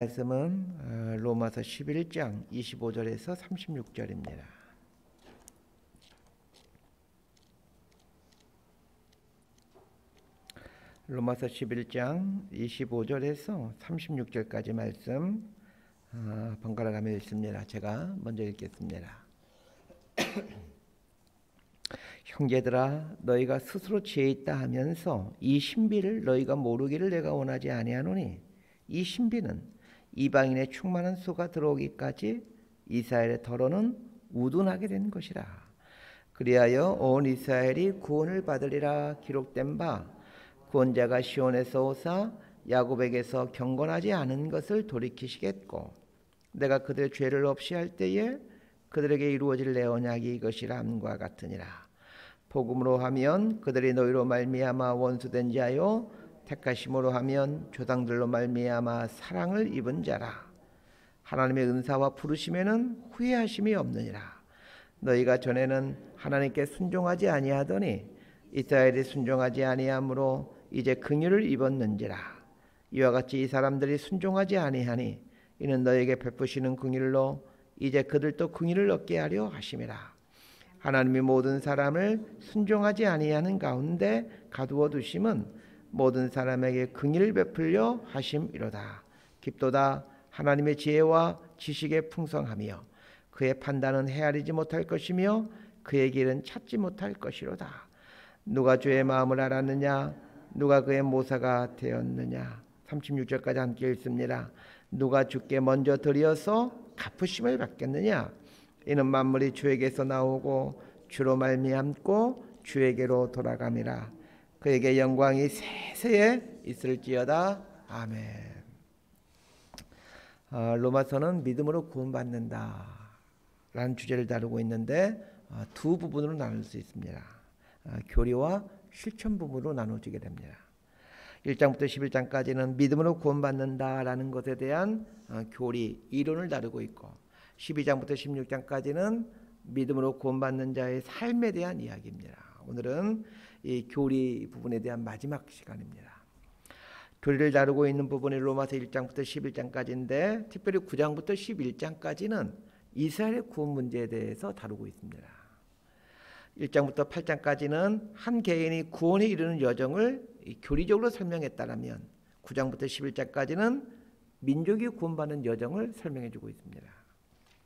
말씀은 로마서 11장 25절에서 36절입니다. 로마서 11장 25절에서 36절까지 말씀 번갈아 가며 읽습니다. 제가 먼저 읽겠습니다. 형제들아, 너희가 스스로 지혜 있다 하면서 이 신비를 너희가 모르기를 내가 원하지 아니하노니, 이 신비는 이방인의 충만한 수가 들어오기까지 이스라엘의 더러는 우둔하게 된 것이라. 그리하여 온 이스라엘이 구원을 받으리라 기록된 바, 구원자가 시온에서 오사 야곱에게서 경건하지 않은 것을 돌이키시겠고, 내가 그들의 죄를 없이 할 때에 그들에게 이루어질 내 언약이 이것이라 함과 같으니라. 복음으로 하면 그들이 너희로 말미암아 원수된 자요, 택하심으로 하면 조상들로 말미암아 사랑을 입은 자라. 하나님의 은사와 부르심에는 후회하심이 없느니라. 너희가 전에는 하나님께 순종하지 아니하더니 이스라엘이 순종하지 아니하므로 이제 긍휼을 입었는지라. 이와 같이 이 사람들이 순종하지 아니하니 이는 너희에게 베푸시는 긍휼로 이제 그들도 긍휼을 얻게 하려 하심이라. 하나님이 모든 사람을 순종하지 아니하는 가운데 가두어 두심은 모든 사람에게 긍휼을 베풀려 하심이로다. 깊도다 하나님의 지혜와 지식의 풍성하며 그의 판단은 헤아리지 못할 것이며 그의 길은 찾지 못할 것이로다. 누가 주의 마음을 알았느냐? 누가 그의 모사가 되었느냐? 36절까지 함께 읽습니다. 누가 주께 먼저 드려서 갚으심을 받겠느냐? 이는 만물이 주에게서 나오고 주로 말미암고 주에게로 돌아감이라. 그에게 영광이 세세에 있을지어다. 아멘. 로마서는 믿음으로 구원받는다 라는 주제를 다루고 있는데 두 부분으로 나눌 수 있습니다. 교리와 실천 부분으로 나눠지게 됩니다. 1장부터 11장까지는 믿음으로 구원받는다 라는 것에 대한 교리, 이론을 다루고 있고, 12장부터 16장까지는 믿음으로 구원받는 자의 삶에 대한 이야기입니다. 오늘은 이 교리 부분에 대한 마지막 시간입니다. 교리를 다루고 있는 부분이 로마서 1장부터 11장까지인데 특별히 9장부터 11장까지는 이스라엘의 구원 문제에 대해서 다루고 있습니다. 1장부터 8장까지는 한 개인이 구원에 이르는 여정을 교리적으로 설명했다면 9장부터 11장까지는 민족이 구원받는 여정을 설명해 주고 있습니다.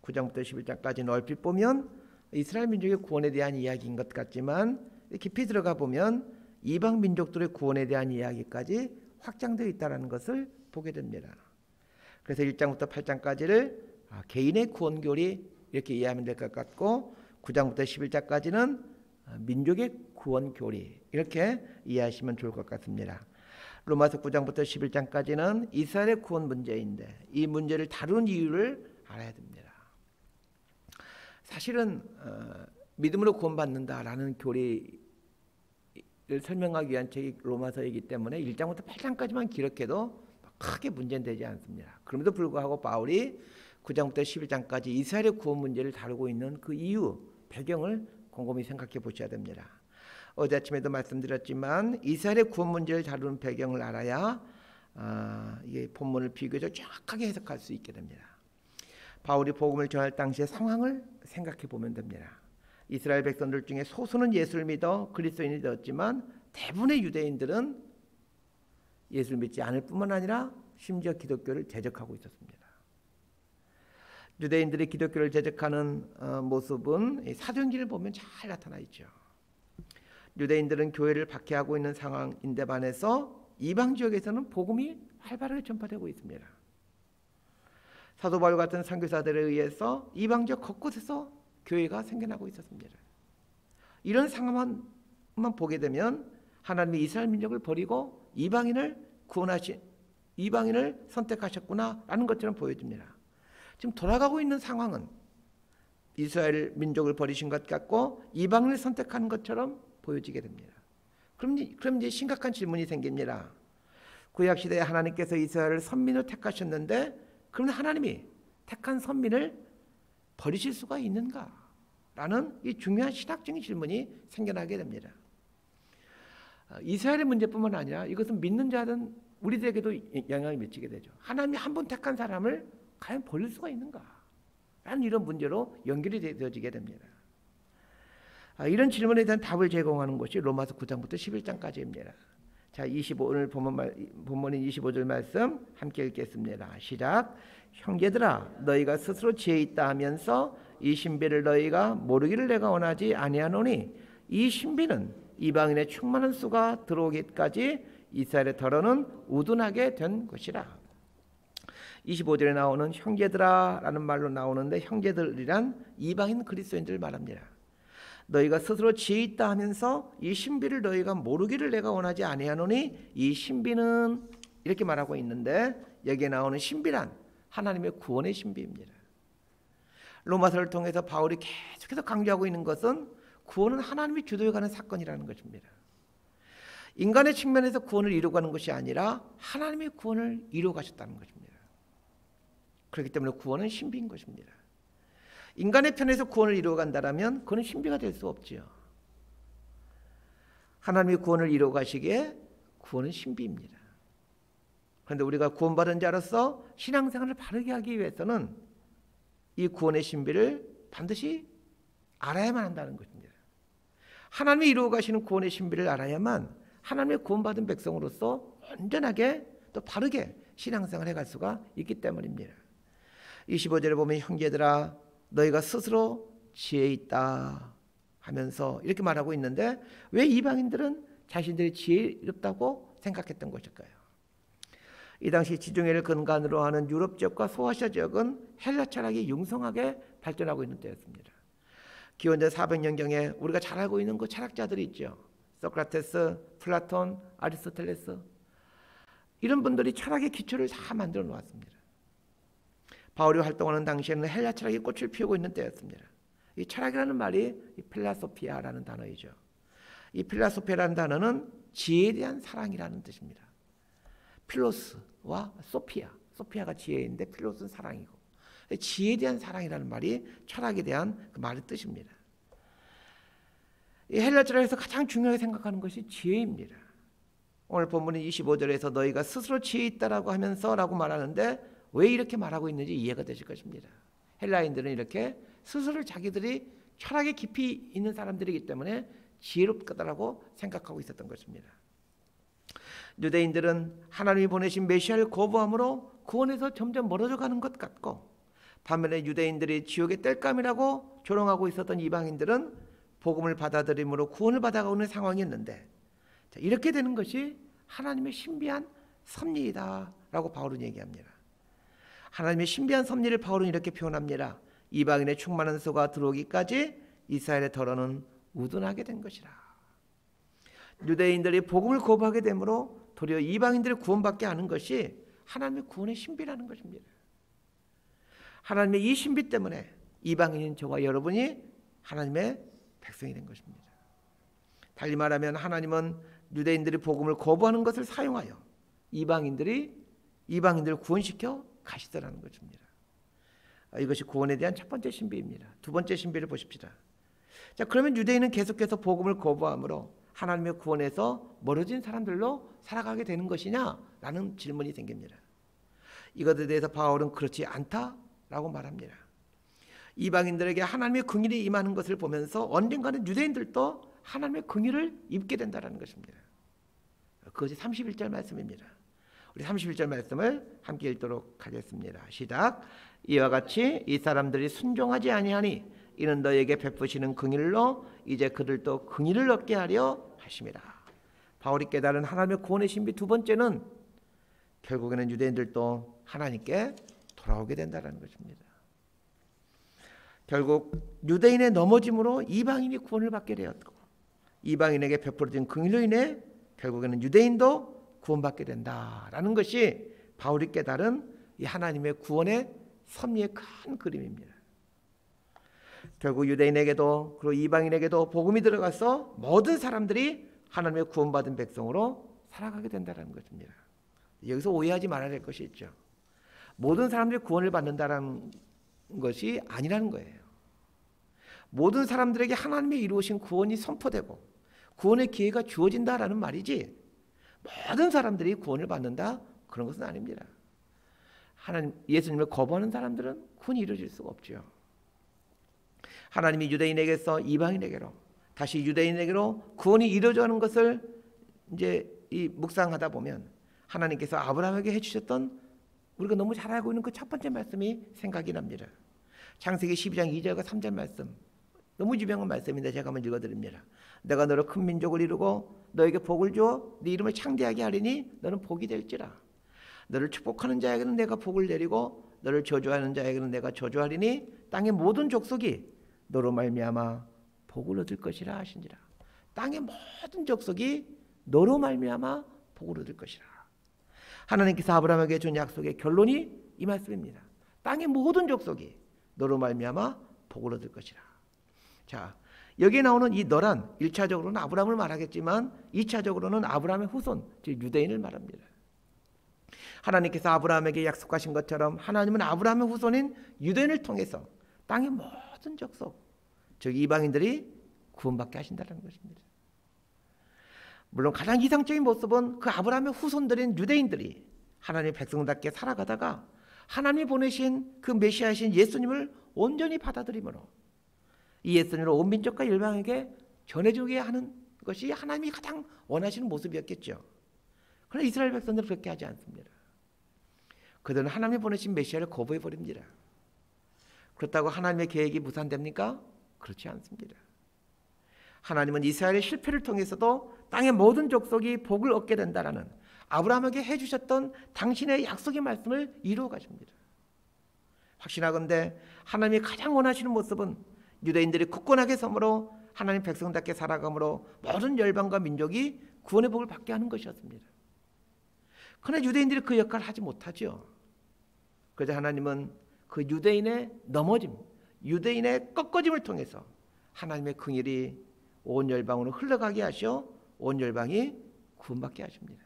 9장부터 11장까지는 얼핏 보면 이스라엘 민족의 구원에 대한 이야기인 것 같지만 깊이 들어가 보면 이방 민족들의 구원에 대한 이야기까지 확장되어 있다는 것을 보게 됩니다. 그래서 1장부터 8장까지를 개인의 구원 교리 이렇게 이해하면 될 것 같고, 9장부터 11장까지는 민족의 구원 교리 이렇게 이해하시면 좋을 것 같습니다. 로마서 9장부터 11장까지는 이스라엘의 구원 문제인데 이 문제를 다루는 이유를 알아야 됩니다. 사실은 믿음으로 구원받는다라는 교리를 설명하기 위한 책이 로마서이기 때문에 1장부터 8장까지만 기록해도 크게 문제는 되지 않습니다. 그럼에도 불구하고 바울이 9장부터 11장까지 이스라엘의 구원 문제를 다루고 있는 그 이유, 배경을 곰곰이 생각해 보셔야 됩니다. 어제 아침에도 말씀드렸지만 이스라엘의 구원 문제를 다루는 배경을 알아야 이 본문을 비교적 정확하게 해석할 수 있게 됩니다. 바울이 복음을 전할 당시의 상황을 생각해 보면 됩니다. 이스라엘 백성들 중에 소수는 예수를 믿어 그리스도인이 되었지만 대부분의 유대인들은 예수를 믿지 않을 뿐만 아니라 심지어 기독교를 대적하고 있었습니다. 유대인들이 기독교를 대적하는 모습은 사도행전을 보면 잘 나타나 있죠. 유대인들은 교회를 박해하고 있는 상황인데 반해서 이방 지역에서는 복음이 활발하게 전파되고 있습니다. 사도 바울 같은 선교사들에 의해서 이방 지역 곳곳에서 교회가 생겨나고 있었습니다. 이런 상황만 보게 되면 하나님이 이스라엘 민족을 버리고 이방인을 선택하셨구나라는 것처럼 보여집니다. 지금 돌아가고 있는 상황은 이스라엘 민족을 버리신 것 같고 이방인을 선택하는 것처럼 보여지게 됩니다. 그럼 이제 심각한 질문이 생깁니다. 구약 시대에 하나님께서 이스라엘을 선민으로 택하셨는데 그럼 하나님이 택한 선민을 버리실 수가 있는가? 라는 이 중요한 신학적인 질문이 생겨나게 됩니다. 이스라엘의 문제뿐만 아니라 이것은 믿는 자든 우리들에게도 영향을 미치게 되죠. 하나님이 한 번 택한 사람을 과연 버릴 수가 있는가? 라는 이런 문제로 연결이 되어지게 됩니다. 이런 질문에 대한 답을 제공하는 것이 로마서 9장부터 11장까지입니다. 자, 오늘 본문인 25절 말씀 함께 읽겠습니다. 시작. 형제들아, 너희가 스스로 지혜 있다 하면서 이 신비를 너희가 모르기를 내가 원하지 아니하노니 이 신비는 이방인의 충만한 수가 들어오기까지 이스라엘의 더러는 우둔하게 된 것이라. 25절에 나오는 형제들아 라는 말로 나오는데, 형제들이란 이방인 그리스도인들을 말합니다. 너희가 스스로 지혜 있다 하면서 이 신비를 너희가 모르기를 내가 원하지 아니하노니 이 신비는, 이렇게 말하고 있는데, 여기에 나오는 신비란 하나님의 구원의 신비입니다. 로마서를 통해서 바울이 계속해서 강조하고 있는 것은 구원은 하나님이 주도해가는 사건이라는 것입니다. 인간의 측면에서 구원을 이루어가는 것이 아니라 하나님의 구원을 이루어가셨다는 것입니다. 그렇기 때문에 구원은 신비인 것입니다. 인간의 편에서 구원을 이루어간다면 그건 신비가 될 수 없지요. 하나님이 구원을 이루어가시기에 구원은 신비입니다. 그런데 우리가 구원받은 자로서 신앙생활을 바르게 하기 위해서는 이 구원의 신비를 반드시 알아야만 한다는 것입니다. 하나님이 이루어가시는 구원의 신비를 알아야만 하나님의 구원받은 백성으로서 온전하게 또 바르게 신앙생활을 해갈 수가 있기 때문입니다. 25절에 보면 형제들아 너희가 스스로 지혜 있다 하면서 이렇게 말하고 있는데, 왜 이방인들은 자신들이 지혜롭다고 생각했던 것일까요? 이 당시 지중해를 근간으로 하는 유럽 지역과 소아시아 지역은 헬라 철학이 융성하게 발전하고 있는 때였습니다. 기원전 400년경에 우리가 잘 알고 있는 그 철학자들이 있죠. 소크라테스, 플라톤, 아리스토텔레스, 이런 분들이 철학의 기초를 다 만들어 놓았습니다. 바울이 활동하는 당시에는 헬라 철학이 꽃을 피우고 있는 때였습니다. 이 철학이라는 말이 이 필라소피아라는 단어이죠. 이 필라소피아라는 단어는 지혜에 대한 사랑이라는 뜻입니다. 필로스와 소피아, 소피아가 지혜인데 필로스는 사랑이고, 지혜에 대한 사랑이라는 말이 철학에 대한 그 말의 뜻입니다. 이 헬라 철학에서 가장 중요하게 생각하는 것이 지혜입니다. 오늘 본문은 25절에서 너희가 스스로 지혜 있다라고 하면서 라고 말하는데, 왜 이렇게 말하고 있는지 이해가 되실 것입니다. 헬라인들은 이렇게 스스로 자기들이 철학에 깊이 있는 사람들이기 때문에 지혜롭다라고 생각하고 있었던 것입니다. 유대인들은 하나님이 보내신 메시아를 거부함으로 구원에서 점점 멀어져 가는 것 같고, 반면에 유대인들이 지옥의 땔감이라고 조롱하고 있었던 이방인들은 복음을 받아들임으로 구원을 받아가고 있는 상황이었는데, 이렇게 되는 것이 하나님의 신비한 섭리이다라고 바울은 얘기합니다. 하나님의 신비한 섭리를 바울은 이렇게 표현합니다. 이방인의 충만한 수가 들어오기까지 이스라엘의 더러는 우둔하게 된 것이라. 유대인들이 복음을 거부하게 되므로 도리어 이방인들을 구원받게 하는 것이 하나님의 구원의 신비라는 것입니다. 하나님의 이 신비 때문에 이방인인 저와 여러분이 하나님의 백성이 된 것입니다. 달리 말하면 하나님은 유대인들이 복음을 거부하는 것을 사용하여 이방인들을 구원시켜 가시더라는 것입니다. 이것이 구원에 대한 첫 번째 신비입니다. 두 번째 신비를 보십시다. 자, 그러면 유대인은 계속해서 복음을 거부함으로 하나님의 구원에서 멀어진 사람들로 살아가게 되는 것이냐라는 질문이 생깁니다. 이것에 대해서 바울은 그렇지 않다라고 말합니다. 이방인들에게 하나님의 긍휼이 임하는 것을 보면서 언젠가는 유대인들도 하나님의 긍휼을 입게 된다는 것입니다. 그것이 31절 말씀입니다. 우리 31절 말씀을 함께 읽도록 하겠습니다. 시작. 이와 같이 이 사람들이 순종하지 아니하니 이는 너에게 베푸시는 긍휼로 이제 그들도 긍휼을 얻게 하려 하심이라. 바울이 깨달은 하나님의 구원의 신비 두 번째는 결국에는 유대인들도 하나님께 돌아오게 된다는 것입니다. 결국 유대인의 넘어짐으로 이방인이 구원을 받게 되었고, 이방인에게 베풀어진 긍휼로 인해 결국에는 유대인도 구원받게 된다라는 것이 바울이 깨달은 이 하나님의 구원의 섭리의 큰 그림입니다. 결국 유대인에게도 그리고 이방인에게도 복음이 들어가서 모든 사람들이 하나님의 구원받은 백성으로 살아가게 된다는 것입니다. 여기서 오해하지 말아야 될 것이 있죠. 모든 사람들이 구원을 받는다는 것이 아니라는 거예요. 모든 사람들에게 하나님의 이루어진 구원이 선포되고 구원의 기회가 주어진다라는 말이지, 모든 사람들이 구원을 받는다? 그런 것은 아닙니다. 하나님, 예수님을 거부하는 사람들은 구원이 이루어질 수가 없죠. 하나님이 유대인에게서 이방인에게로, 다시 유대인에게로 구원이 이루어져가는 것을 이제 이 묵상하다 보면 하나님께서 아브라함에게 해주셨던, 우리가 너무 잘 알고 있는 그 첫 번째 말씀이 생각이 납니다. 창세기 12장 2절과 3절 말씀, 너무 유명한 말씀인데 제가 한번 읽어드립니다. 내가 너를 큰 민족을 이루고 너에게 복을 주어 네 이름을 창대하게 하리니 너는 복이 될지라. 너를 축복하는 자에게는 내가 복을 내리고 너를 저주하는 자에게는 내가 저주하리니 땅의 모든 족속이 너로 말미암아 복을 얻을 것이라 하신지라. 땅의 모든 족속이 너로 말미암아 복을 얻을 것이라. 하나님께서 아브라함에게 준 약속의 결론이 이 말씀입니다. 땅의 모든 족속이 너로 말미암아 복을 얻을 것이라. 자, 여기에 나오는 이 너란 1차적으로는 아브라함을 말하겠지만 2차적으로는 아브라함의 후손, 즉 유대인을 말합니다. 하나님께서 아브라함에게 약속하신 것처럼 하나님은 아브라함의 후손인 유대인을 통해서 땅의 모든 족속, 즉 이방인들이 구원받게 하신다는 것입니다. 물론 가장 이상적인 모습은 그 아브라함의 후손들인 유대인들이 하나님의 백성답게 살아가다가 하나님이 보내신 그 메시아이신 예수님을 온전히 받아들임으로 이 예수님을 온 민족과 열방에게 전해주게 하는 것이 하나님이 가장 원하시는 모습이었겠죠. 그러나 이스라엘 백성들은 그렇게 하지 않습니다. 그들은 하나님이 보내신 메시아를 거부해버립니다. 그렇다고 하나님의 계획이 무산됩니까? 그렇지 않습니다. 하나님은 이스라엘의 실패를 통해서도 땅의 모든 족속이 복을 얻게 된다라는 아브라함에게 해주셨던 당신의 약속의 말씀을 이루어 가십니다. 확신하건대 하나님이 가장 원하시는 모습은 유대인들이 굳건하게 섬으로 하나님 백성답게 살아감으로 모든 열방과 민족이 구원의 복을 받게 하는 것이었습니다. 그러나 유대인들이 그 역할을 하지 못하죠. 그래서 하나님은 그 유대인의 넘어짐, 유대인의 꺾어짐을 통해서 하나님의 긍휼이 온 열방으로 흘러가게 하셔 온 열방이 구원받게 하십니다.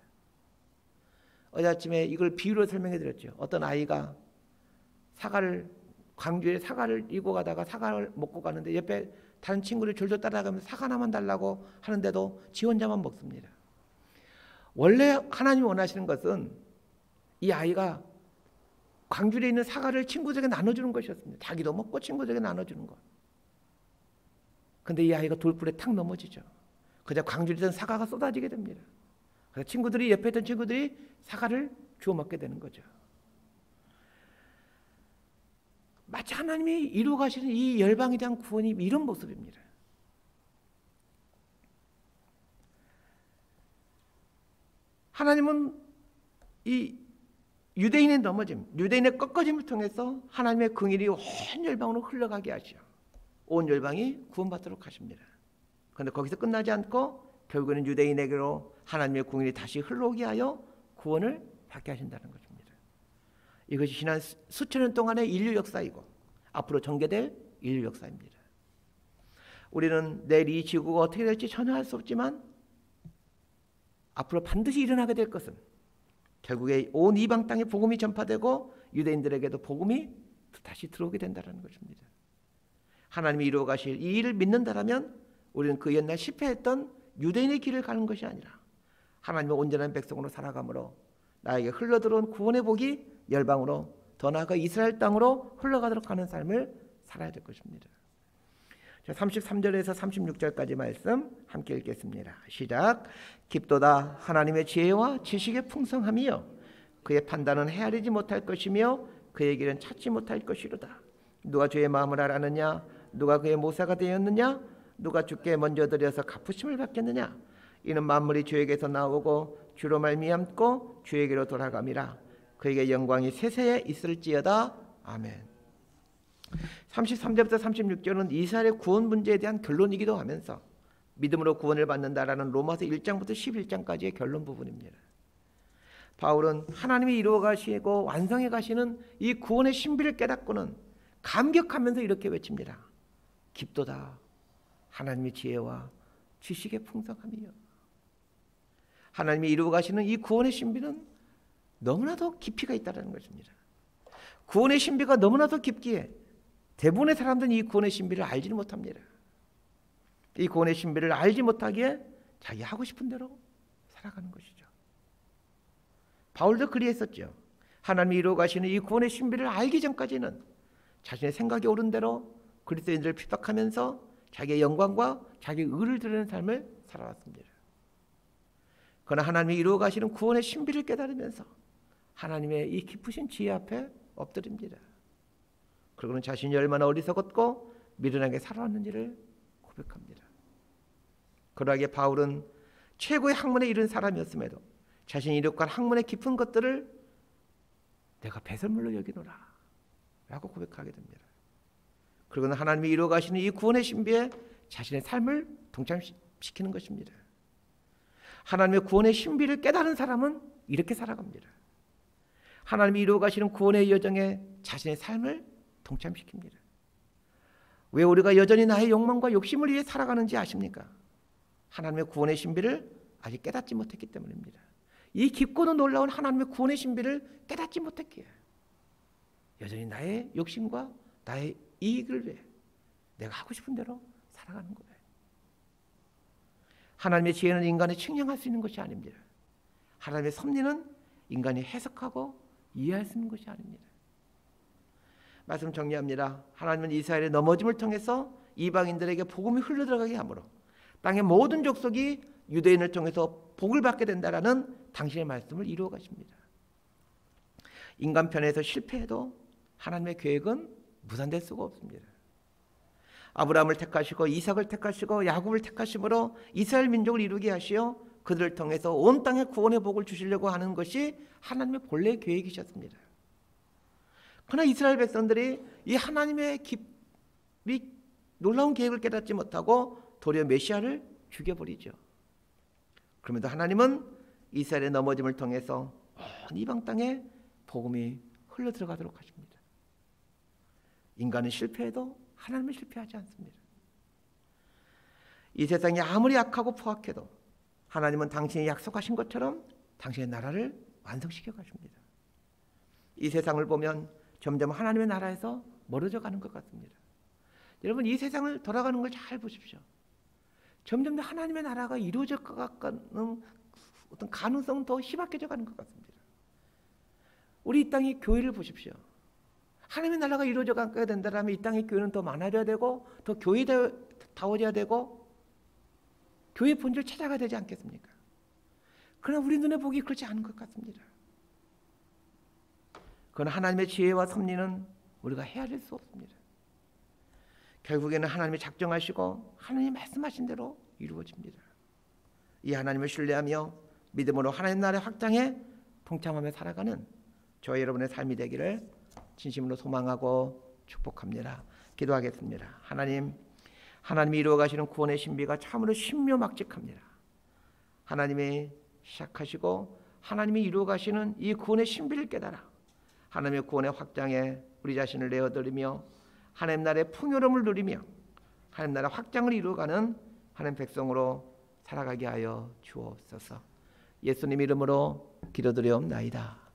어제 아침에 이걸 비유로 설명해 드렸죠. 어떤 아이가 광주에 사과를 이고 가다가 사과를 먹고 가는데 옆에 다른 친구를 졸졸 따라가면서 사과 하나만 달라고 하는데도 지 혼자만 먹습니다. 원래 하나님이 원하시는 것은 이 아이가 광주에 있는 사과를 친구들에게 나눠주는 것이었습니다. 자기도 먹고 친구들에게 나눠주는 것. 근데 이 아이가 돌불에 탁 넘어지죠. 그저 광주에 있던 사과가 쏟아지게 됩니다. 그래서 옆에 있던 친구들이 사과를 주워 먹게 되는 거죠. 마치 하나님이 이루어 가시는 이 열방에 대한 구원이 이런 모습입니다. 하나님은 이 유대인의 넘어짐, 유대인의 꺾어짐을 통해서 하나님의 긍휼이 온 열방으로 흘러가게 하시오. 온 열방이 구원받도록 하십니다. 그런데 거기서 끝나지 않고 결국에는 유대인에게로 하나님의 긍휼이 다시 흘러오게 하여 구원을 받게 하신다는 것입니다. 이것이 지난 수천 년 동안의 인류 역사이고 앞으로 전개될 인류 역사입니다. 우리는 내일 이 지구가 어떻게 될지 전혀 알 수 없지만 앞으로 반드시 일어나게 될 것은 결국에 온 이방 땅에 복음이 전파되고 유대인들에게도 복음이 다시 들어오게 된다는 것입니다. 하나님이 이루어 가실 이 일을 믿는다라면 우리는 그 옛날 실패했던 유대인의 길을 가는 것이 아니라 하나님의 온전한 백성으로 살아가므로 나에게 흘러들어온 구원의 복이 열방으로 더 나아가 이스라엘 땅으로 흘러가도록 하는 삶을 살아야 될 것입니다. 33절에서 36절까지 말씀 함께 읽겠습니다. 시작. 깊도다 하나님의 지혜와 지식의 풍성함이요 그의 판단은 헤아리지 못할 것이며 그의 길은 찾지 못할 것이로다. 누가 주의 마음을 알았느냐? 누가 그의 모사가 되었느냐? 누가 주께 먼저 드려서 갚으심을 받겠느냐? 이는 만물이 주에게서 나오고 주로 말미암고 주에게로 돌아감이라. 그에게 영광이 세세에 있을지어다. 아멘. 33절부터 36절은 이스라엘의 구원 문제에 대한 결론이기도 하면서 믿음으로 구원을 받는다라는 로마서 1장부터 11장까지의 결론 부분입니다. 바울은 하나님이 이루어 가시고 완성해 가시는 이 구원의 신비를 깨닫고는 감격하면서 이렇게 외칩니다. 깊도다 하나님의 지혜와 지식의 풍성함이요. 하나님이 이루어 가시는 이 구원의 신비는 너무나도 깊이가 있다는 것입니다. 구원의 신비가 너무나도 깊기에 대부분의 사람들은 이 구원의 신비를 알지는 못합니다. 이 구원의 신비를 알지 못하기에 자기 하고 싶은 대로 살아가는 것이죠. 바울도 그리했었죠. 하나님이 이루어 가시는 이 구원의 신비를 알기 전까지는 자신의 생각이 옳은 대로 그리스도인들을 핍박하면서 자기의 영광과 자기의 의를 드리는 삶을 살아왔습니다. 그러나 하나님이 이루어 가시는 구원의 신비를 깨달으면서 하나님의 이 깊으신 지혜 앞에 엎드립니다. 그리고는 자신이 얼마나 어리석었고 미련하게 살아왔는지를 고백합니다. 그러하기에 바울은 최고의 학문에 이른 사람이었음에도 자신이 이룩한 학문의 깊은 것들을 내가 배설물로 여기노라 라고 고백하게 됩니다. 그리고는 하나님이 이루어 가시는 이 구원의 신비에 자신의 삶을 동참시키는 것입니다. 하나님의 구원의 신비를 깨달은 사람은 이렇게 살아갑니다. 하나님이 이루어 가시는 구원의 여정에 자신의 삶을 동참시킵니다. 왜 우리가 여전히 나의 욕망과 욕심을 위해 살아가는지 아십니까? 하나님의 구원의 신비를 아직 깨닫지 못했기 때문입니다. 이 깊고도 놀라운 하나님의 구원의 신비를 깨닫지 못했기에 여전히 나의 욕심과 나의 이익을 위해 내가 하고 싶은 대로 살아가는 거예요. 하나님의 지혜는 인간이 측량할 수 있는 것이 아닙니다. 하나님의 섭리는 인간이 해석하고 이해할 수 있는 것이 아닙니다. 말씀 정리합니다. 하나님은 이스라엘의 넘어짐을 통해서 이방인들에게 복음이 흘러들어가게 하므로 땅의 모든 족속이 유대인을 통해서 복을 받게 된다라는 당신의 말씀을 이루어 가십니다. 인간 편에서 실패해도 하나님의 계획은 무산될 수가 없습니다. 아브라함을 택하시고 이삭을 택하시고 야곱을 택하심으로 이스라엘 민족을 이루게 하시어 그들을 통해서 온 땅에 구원의 복을 주시려고 하는 것이 하나님의 본래 계획이셨습니다. 그러나 이스라엘 백성들이 이 하나님의 놀라운 계획을 깨닫지 못하고 도리어 메시아를 죽여버리죠. 그럼에도 하나님은 이스라엘의 넘어짐을 통해서 온 이방 땅에 복음이 흘러들어가도록 하십니다. 인간은 실패해도 하나님은 실패하지 않습니다. 이 세상이 아무리 악하고 포악해도 하나님은 당신이 약속하신 것처럼 당신의 나라를 완성시켜 가십니다. 이 세상을 보면 점점 하나님의 나라에서 멀어져 가는 것 같습니다. 여러분, 이 세상을 돌아가는 걸 잘 보십시오. 점점 더 하나님의 나라가 이루어질 것 같은 어떤 가능성은 더 희박해져 가는 것 같습니다. 우리 이 땅의 교회를 보십시오. 하나님의 나라가 이루어져 가야 된다면 이 땅의 교회는 더 많아져야 되고 더 교회다워져야 되고 교회 본질을 찾아가야 되지 않겠습니까? 그러나 우리 눈에 보기 그렇지 않은 것 같습니다. 그러나 하나님의 지혜와 섭리는 우리가 헤아릴 수 없습니다. 결국에는 하나님이 작정하시고 하나님이 말씀하신 대로 이루어집니다. 이 하나님을 신뢰하며 믿음으로 하나님 나라의 확장에 동참하며 살아가는 저와 여러분의 삶이 되기를 진심으로 소망하고 축복합니다. 기도하겠습니다. 하나님이 이루어 가시는 구원의 신비가 참으로 신묘막직합니다. 하나님이 시작하시고 하나님이 이루어 가시는 이 구원의 신비를 깨달아 하나님의 구원의 확장에 우리 자신을 내어드리며 하나님 나라의 풍요로움을 누리며 하나님 나라 확장을 이루어가는 하나님 백성으로 살아가게 하여 주옵소서. 예수님 이름으로 기도드리옵나이다.